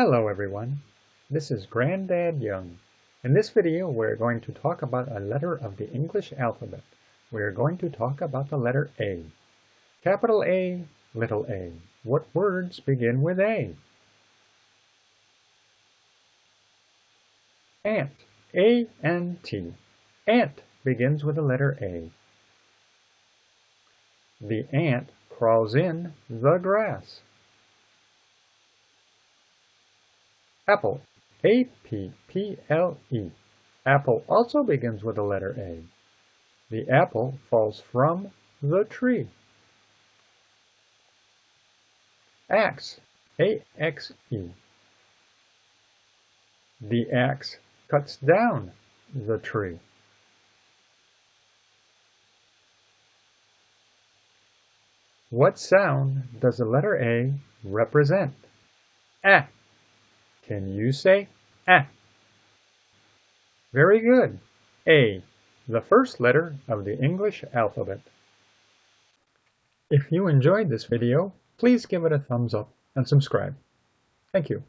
Hello everyone, this is Granddad Young. In this video we're going to talk about a letter of the English alphabet. We're going to talk about the letter A. Capital A, little a. What words begin with A? Ant, A-N-T. Ant begins with the letter A. The ant crawls in the grass. Apple, A-P-P-L-E. Apple also begins with the letter A. The apple falls from the tree. Axe, A-X-E. The axe cuts down the tree. What sound does the letter A represent? Ah. Can you say ah? Very good. A, the first letter of the English alphabet. If you enjoyed this video, please give it a thumbs up and subscribe. Thank you.